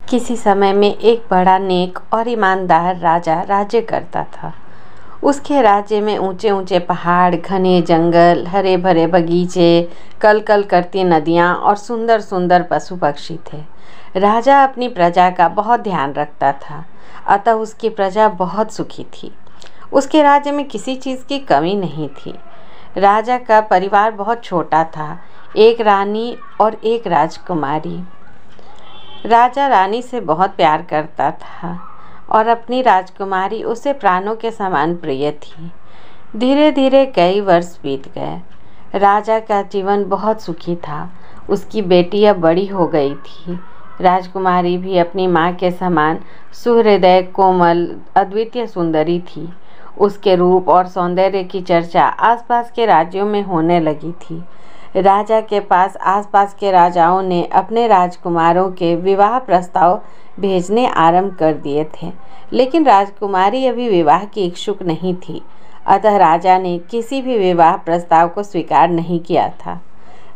किसी समय में एक बड़ा नेक और ईमानदार राजा राज्य करता था। उसके राज्य में ऊंचे ऊंचे पहाड़, घने जंगल, हरे भरे बगीचे, कल कल करती नदियाँ और सुंदर सुंदर पशु पक्षी थे। राजा अपनी प्रजा का बहुत ध्यान रखता था, अतः उसकी प्रजा बहुत सुखी थी। उसके राज्य में किसी चीज़ की कमी नहीं थी। राजा का परिवार बहुत छोटा था, एक रानी और एक राजकुमारी। राजा रानी से बहुत प्यार करता था और अपनी राजकुमारी उसे प्राणों के समान प्रिय थी। धीरे धीरे कई वर्ष बीत गए। राजा का जीवन बहुत सुखी था। उसकी बेटी अब बड़ी हो गई थी। राजकुमारी भी अपनी माँ के समान सुहृदय, कोमल, अद्वितीय सुंदरी थी। उसके रूप और सौंदर्य की चर्चा आसपास के राज्यों में होने लगी थी। राजा के पास आसपास के राजाओं ने अपने राजकुमारों के विवाह प्रस्ताव भेजने आरंभ कर दिए थे, लेकिन राजकुमारी अभी विवाह की इच्छुक नहीं थी। अतः राजा ने किसी भी विवाह प्रस्ताव को स्वीकार नहीं किया था।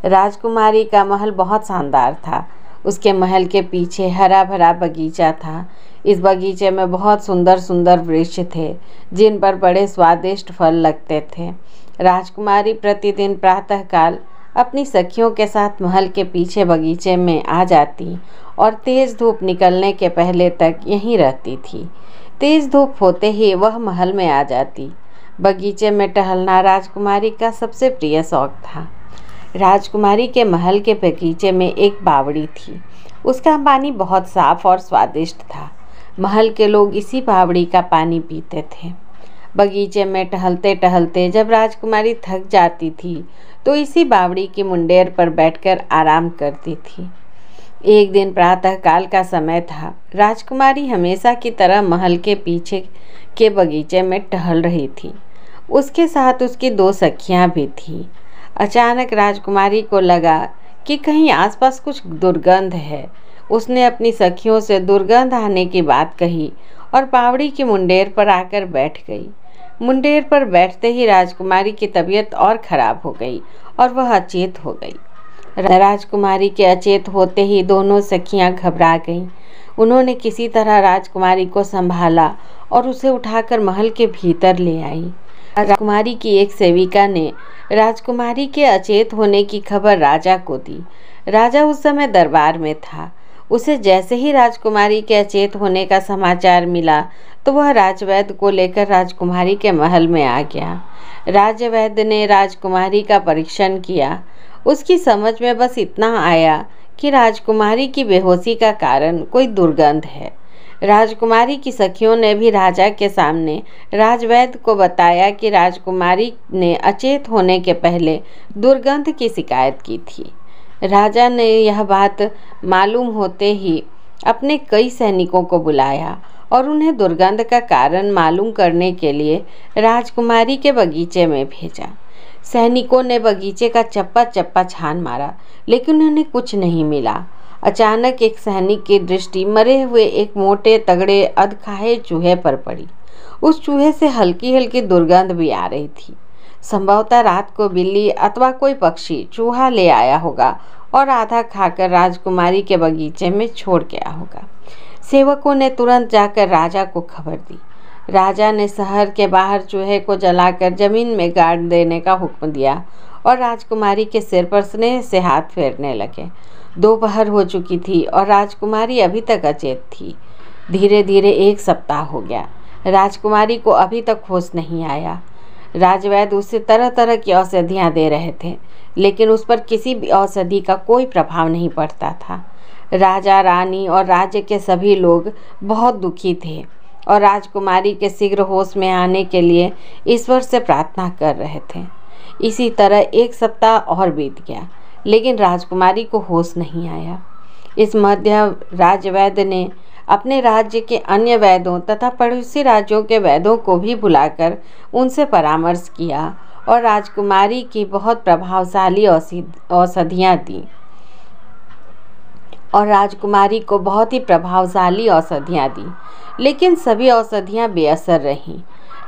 राजकुमारी का महल बहुत शानदार था। उसके महल के पीछे हरा भरा बगीचा था। इस बगीचे में बहुत सुंदर सुंदर वृक्ष थे, जिन पर बड़े स्वादिष्ट फल लगते थे। राजकुमारी प्रतिदिन प्रातःकाल अपनी सखियों के साथ महल के पीछे बगीचे में आ जाती और तेज़ धूप निकलने के पहले तक यहीं रहती थी। तेज़ धूप होते ही वह महल में आ जाती। बगीचे में टहलना राजकुमारी का सबसे प्रिय शौक था। राजकुमारी के महल के बगीचे में एक बावड़ी थी। उसका पानी बहुत साफ और स्वादिष्ट था। महल के लोग इसी बावड़ी का पानी पीते थे। बगीचे में टहलते टहलते जब राजकुमारी थक जाती थी तो इसी बावड़ी की मुंडेर पर बैठकर आराम करती थी। एक दिन प्रातःकाल का समय था। राजकुमारी हमेशा की तरह महल के पीछे के बगीचे में टहल रही थी। उसके साथ उसकी दो सखियां भी थीं। अचानक राजकुमारी को लगा कि कहीं आसपास कुछ दुर्गंध है। उसने अपनी सखियों से दुर्गंध आने की बात कही और बावड़ी की मुंडेर पर आकर बैठ गई। मुंडेर पर बैठते ही राजकुमारी की तबीयत और खराब हो गई और वह अचेत हो गई। राजकुमारी के अचेत होते ही दोनों सखियां घबरा गईं। उन्होंने किसी तरह राजकुमारी को संभाला और उसे उठाकर महल के भीतर ले आई। राजकुमारी की एक सेविका ने राजकुमारी के अचेत होने की खबर राजा को दी। राजा उस समय दरबार में था। उसे जैसे ही राजकुमारी के अचेत होने का समाचार मिला तो वह राजवैद्य को लेकर राजकुमारी के महल में आ गया। राजवैद्य ने राजकुमारी का परीक्षण किया। उसकी समझ में बस इतना आया कि राजकुमारी की बेहोशी का कारण कोई दुर्गंध है। राजकुमारी की सखियों ने भी राजा के सामने राजवैद्य को बताया कि राजकुमारी ने अचेत होने के पहले दुर्गंध की शिकायत की थी। राजा ने यह बात मालूम होते ही अपने कई सैनिकों को बुलाया और उन्हें दुर्गंध का कारण मालूम करने के लिए राजकुमारी के बगीचे में भेजा। सैनिकों ने बगीचे का चप्पा चप्पा छान मारा, लेकिन उन्हें कुछ नहीं मिला। अचानक एक सैनिक की दृष्टि मरे हुए एक मोटे तगड़े अधखाए चूहे पर पड़ी। उस चूहे से हल्की हल्की दुर्गंध भी आ रही थी। संभवतः रात को बिल्ली अथवा कोई पक्षी चूहा ले आया होगा और आधा खाकर राजकुमारी के बगीचे में छोड़ गया होगा। सेवकों ने तुरंत जाकर राजा को खबर दी। राजा ने शहर के बाहर चूहे को जलाकर जमीन में गाड़ देने का हुक्म दिया और राजकुमारी के सिर पर स्नेह से हाथ फेरने लगे। दोपहर हो चुकी थी और राजकुमारी अभी तक अचेत थी। धीरे धीरे एक सप्ताह हो गया। राजकुमारी को अभी तक होश नहीं आया। राजवैद्य उसे तरह तरह की औषधियाँ दे रहे थे, लेकिन उस पर किसी भी औषधि का कोई प्रभाव नहीं पड़ता था। राजा, रानी और राज्य के सभी लोग बहुत दुखी थे और राजकुमारी के शीघ्र होश में आने के लिए ईश्वर से प्रार्थना कर रहे थे। इसी तरह एक सप्ताह और बीत गया, लेकिन राजकुमारी को होश नहीं आया। इस मध्य राजवैद्य ने अपने राज्य के अन्य वैद्यों तथा पड़ोसी राज्यों के वैद्यों को भी बुलाकर उनसे परामर्श किया और राजकुमारी की बहुत प्रभावशाली औषधियाँ दी लेकिन सभी औषधियाँ बेअसर रहीं।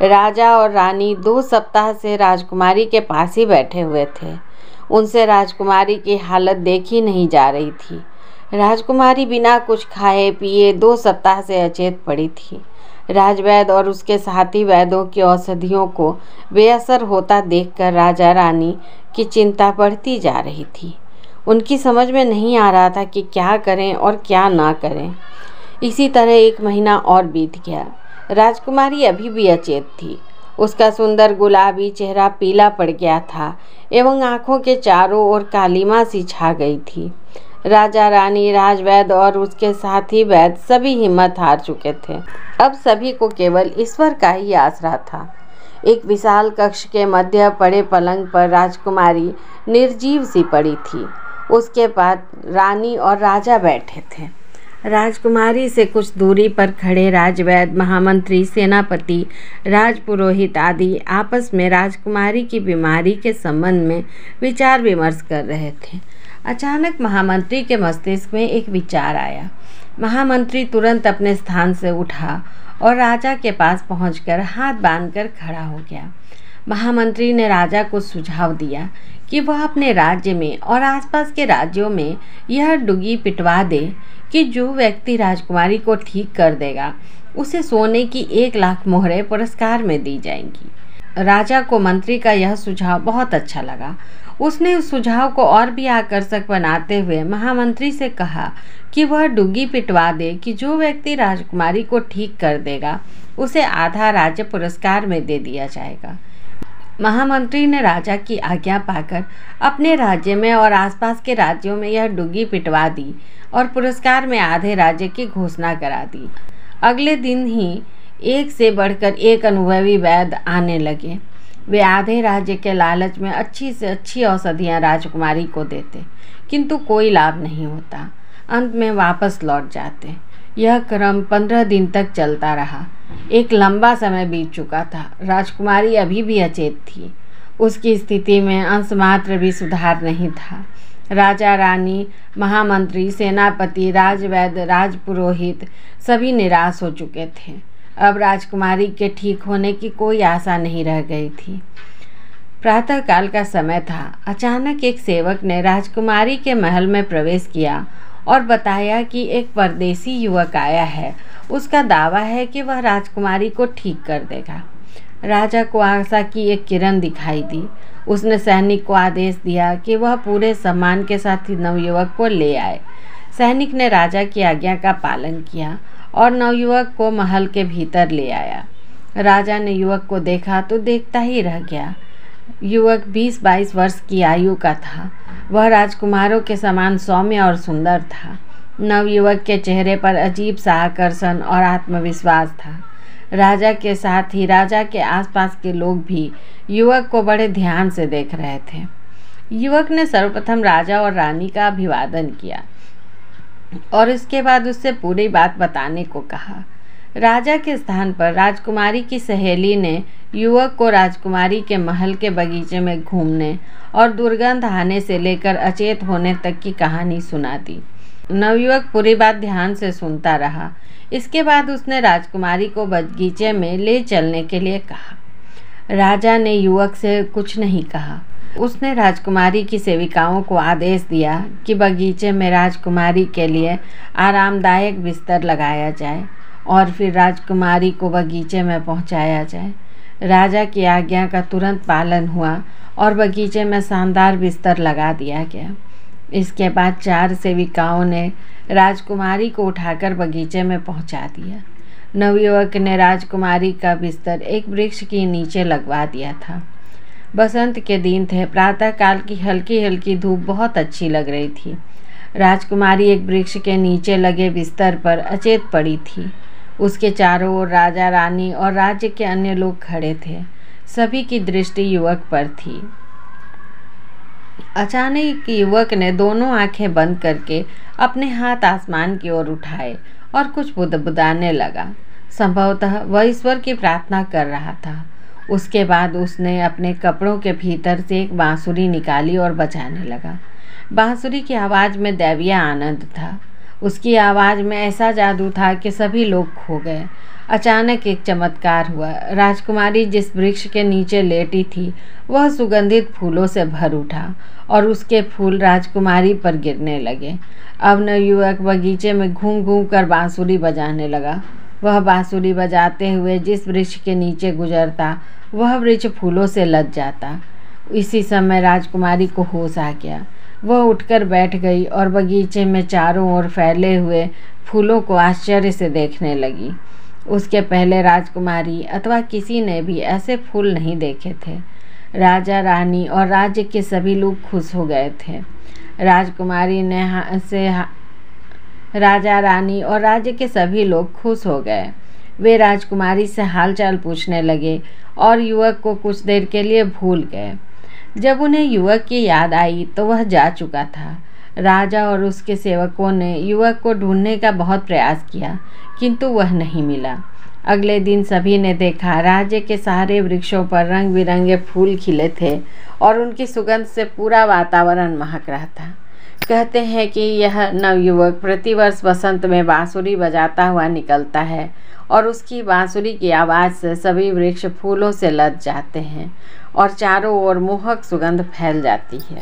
राजा और रानी 2 सप्ताह से राजकुमारी के पास ही बैठे हुए थे। उनसे राजकुमारी की हालत देखी नहीं जा रही थी। राजकुमारी बिना कुछ खाए पिए 2 सप्ताह से अचेत पड़ी थी। राजवैद्य और उसके साथी वैद्यों की औषधियों को बेअसर होता देखकर राजा रानी की चिंता बढ़ती जा रही थी। उनकी समझ में नहीं आ रहा था कि क्या करें और क्या ना करें। इसी तरह 1 महीना और बीत गया। राजकुमारी अभी भी अचेत थी। उसका सुंदर गुलाबी चेहरा पीला पड़ गया था एवं आँखों के चारों ओर कालिमा सी छा गई थी। राजा रानी, राजवैद्य और उसके साथी वैद्य सभी हिम्मत हार चुके थे। अब सभी को केवल ईश्वर का ही आसरा था। एक विशाल कक्ष के मध्य पड़े पलंग पर राजकुमारी निर्जीव सी पड़ी थी। उसके पास रानी और राजा बैठे थे। राजकुमारी से कुछ दूरी पर खड़े राजवैद्य, महामंत्री, सेनापति, राजपुरोहित आदि आपस में राजकुमारी की बीमारी के संबंध में विचार विमर्श कर रहे थे। अचानक महामंत्री के मस्तिष्क में एक विचार आया। महामंत्री तुरंत अपने स्थान से उठा और राजा के पास पहुंचकर हाथ बांधकर खड़ा हो गया। महामंत्री ने राजा को सुझाव दिया कि वह अपने राज्य में और आसपास के राज्यों में यह डुगी पिटवा दे कि जो व्यक्ति राजकुमारी को ठीक कर देगा उसे सोने की 1 लाख मोहरें पुरस्कार में दी जाएंगी। राजा को मंत्री का यह सुझाव बहुत अच्छा लगा। उसने उस सुझाव को और भी आकर्षक बनाते हुए महामंत्री से कहा कि वह डुगी पिटवा दे कि जो व्यक्ति राजकुमारी को ठीक कर देगा उसे आधा राज्य पुरस्कार में दे दिया जाएगा। महामंत्री ने राजा की आज्ञा पाकर अपने राज्य में और आसपास के राज्यों में यह डुगी पिटवा दी और पुरस्कार में आधे राज्य की घोषणा करा दी। अगले दिन ही एक से बढ़कर एक अनुभवी वैद्य आने लगे। वे आधे राज्य के लालच में अच्छी से अच्छी औषधियाँ राजकुमारी को देते, किंतु कोई लाभ नहीं होता। अंत में वापस लौट जाते। यह क्रम 15 दिन तक चलता रहा। एक लंबा समय बीत चुका था। राजकुमारी अभी भी अचेत थी। उसकी स्थिति में अंशमात्र भी सुधार नहीं था। राजा रानी, महामंत्री, सेनापति, राजवैद्य, राजपुरोहित सभी निराश हो चुके थे। अब राजकुमारी के ठीक होने की कोई आशा नहीं रह गई थी। प्रातःकाल का समय था। अचानक एक सेवक ने राजकुमारी के महल में प्रवेश किया और बताया कि एक परदेसी युवक आया है। उसका दावा है कि वह राजकुमारी को ठीक कर देगा। राजा को आशा की एक किरण दिखाई दी। उसने सैनिक को आदेश दिया कि वह पूरे सम्मान के साथ नवयुवक को ले आए। सैनिक ने राजा की आज्ञा का पालन किया और नवयुवक को महल के भीतर ले आया। राजा ने युवक को देखा तो देखता ही रह गया। युवक 20-22 वर्ष की आयु का था। वह राजकुमारों के समान सौम्य और सुंदर था। नवयुवक के चेहरे पर अजीब सा आकर्षण और आत्मविश्वास था। राजा के साथ ही राजा के आसपास के लोग भी युवक को बड़े ध्यान से देख रहे थे। युवक ने सर्वप्रथम राजा और रानी का अभिवादन किया और इसके बाद उससे पूरी बात बताने को कहा। राजा के स्थान पर राजकुमारी की सहेली ने युवक को राजकुमारी के महल के बगीचे में घूमने और दुर्गंध आने से लेकर अचेत होने तक की कहानी सुना दी। नवयुवक पूरी बात ध्यान से सुनता रहा। इसके बाद उसने राजकुमारी को बगीचे में ले चलने के लिए कहा। राजा ने युवक से कुछ नहीं कहा। उसने राजकुमारी की सेविकाओं को आदेश दिया कि बगीचे में राजकुमारी के लिए आरामदायक बिस्तर लगाया जाए और फिर राजकुमारी को बगीचे में पहुंचाया जाए। राजा की आज्ञा का तुरंत पालन हुआ और बगीचे में शानदार बिस्तर लगा दिया गया। इसके बाद 4 सेविकाओं ने राजकुमारी को उठाकर बगीचे में पहुंचा दिया। नवयुवक ने राजकुमारी का बिस्तर एक वृक्ष के नीचे लगवा दिया था। बसंत के दिन थे। प्रातःकाल की हल्की हल्की धूप बहुत अच्छी लग रही थी। राजकुमारी एक वृक्ष के नीचे लगे बिस्तर पर अचेत पड़ी थी। उसके चारों ओर राजा, रानी और राज्य के अन्य लोग खड़े थे। सभी की दृष्टि युवक पर थी। अचानक युवक ने दोनों आंखें बंद करके अपने हाथ आसमान की ओर उठाए और कुछ बुदबुदाने लगा। संभवतः वह ईश्वर की प्रार्थना कर रहा था। उसके बाद उसने अपने कपड़ों के भीतर से एक बांसुरी निकाली और बजाने लगा। बांसुरी की आवाज़ में दैवीय आनंद था। उसकी आवाज़ में ऐसा जादू था कि सभी लोग खो गए। अचानक एक चमत्कार हुआ। राजकुमारी जिस वृक्ष के नीचे लेटी थी वह सुगंधित फूलों से भर उठा और उसके फूल राजकुमारी पर गिरने लगे। अब नवयुवक बगीचे में घूम घूम कर बांसुरी बजाने लगा। वह बांसुरी बजाते हुए जिस वृक्ष के नीचे गुजरता वह वृक्ष फूलों से लद जाता। इसी समय राजकुमारी को होश आ गया। वह उठकर बैठ गई और बगीचे में चारों ओर फैले हुए फूलों को आश्चर्य से देखने लगी। उसके पहले राजकुमारी अथवा किसी ने भी ऐसे फूल नहीं देखे थे। राजा रानी और राज्य के सभी लोग खुश हो गए थे। राजा रानी और राज्य के सभी लोग खुश हो गए। वे राजकुमारी से हालचाल पूछने लगे और युवक को कुछ देर के लिए भूल गए। जब उन्हें युवक की याद आई तो वह जा चुका था। राजा और उसके सेवकों ने युवक को ढूंढने का बहुत प्रयास किया किंतु वह नहीं मिला। अगले दिन सभी ने देखा राज्य के सारे वृक्षों पर रंग बिरंगे फूल खिले थे और उनकी सुगंध से पूरा वातावरण महक रहा था। कहते हैं कि यह नवयुवक प्रतिवर्ष बसंत में बांसुरी बजाता हुआ निकलता है और उसकी बांसुरी की आवाज़ से सभी वृक्ष फूलों से लद जाते हैं और चारों ओर मोहक सुगंध फैल जाती है।